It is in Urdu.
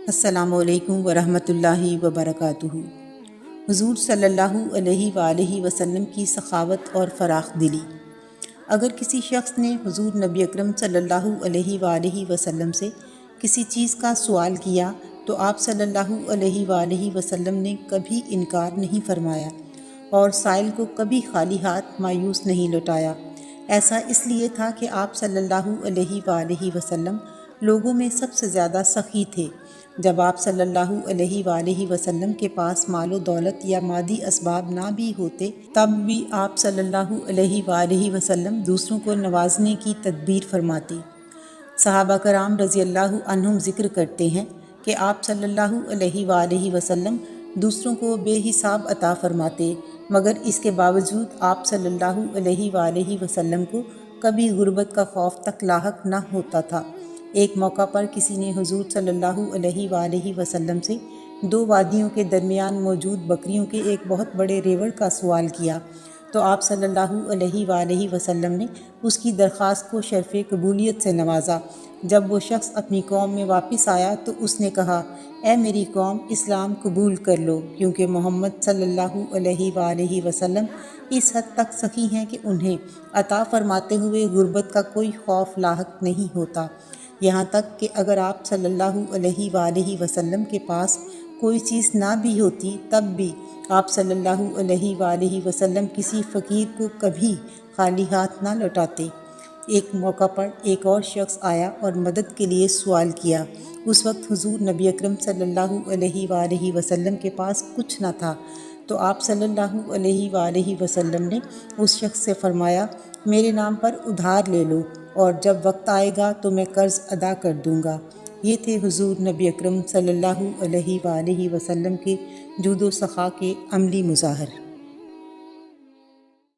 السلام علیکم ورحمۃ اللہ وبرکاتہ۔ حضور صلی اللہ علیہ وآلہ وسلم کی سخاوت اور فراخ دلی۔ اگر کسی شخص نے حضور نبی اکرم صلی اللہ علیہ وآلہ وسلم سے کسی چیز کا سوال کیا تو آپ صلی اللہ علیہ وآلہ وسلم نے کبھی انکار نہیں فرمایا اور سائل کو کبھی خالی ہاتھ مایوس نہیں لوٹایا۔ ایسا اس لیے تھا کہ آپ صلی اللہ علیہ وآلہ وسلم لوگوں میں سب سے زیادہ سخی تھے۔ جب آپ صلی اللہ علیہ وآلہ وسلم کے پاس مال و دولت یا مادی اسباب نہ بھی ہوتے تب بھی آپ صلی اللہ علیہ وآلہ وسلم دوسروں کو نوازنے کی تدبیر فرماتے۔ صحابہ کرام رضی اللہ عنہم ذکر کرتے ہیں کہ آپ صلی اللہ علیہ وآلہ وسلم دوسروں کو بے حساب عطا فرماتے، مگر اس کے باوجود آپ صلی اللہ علیہ وآلہ وسلم کو کبھی غربت کا خوف تک لاحق نہ ہوتا تھا۔ ایک موقع پر کسی نے حضور صلی اللہ علیہ وآلہ وسلم سے دو وادیوں کے درمیان موجود بکریوں کے ایک بہت بڑے ریوڑ کا سوال کیا تو آپ صلی اللہ علیہ وآلہ وسلم نے اس کی درخواست کو شرف قبولیت سے نوازا۔ جب وہ شخص اپنی قوم میں واپس آیا تو اس نے کہا، اے میری قوم، اسلام قبول کر لو، کیونکہ محمد صلی اللہ علیہ وآلہ وسلم اس حد تک سخی ہیں کہ انہیں عطا فرماتے ہوئے غربت کا کوئی خوف لاحق نہیں ہوتا۔ یہاں تک کہ اگر آپ صلی اللہ علیہ وآلہ وسلم کے پاس کوئی چیز نہ بھی ہوتی تب بھی آپ صلی اللہ علیہ وآلہ وسلم کسی فقیر کو کبھی خالی ہاتھ نہ لوٹاتے۔ ایک موقع پر ایک اور شخص آیا اور مدد کے لیے سوال کیا۔ اس وقت حضور نبی اکرم صلی اللہ علیہ وآلہ وسلم کے پاس کچھ نہ تھا تو آپ صلی اللہ علیہ وآلہ وسلم نے اس شخص سے فرمایا، میرے نام پر ادھار لے لو اور جب وقت آئے گا تو میں قرض ادا کر دوں گا۔ یہ تھے حضور نبی اکرم صلی اللہ علیہ وآلہ وسلم کے جود و سخا کے عملی مظاہر۔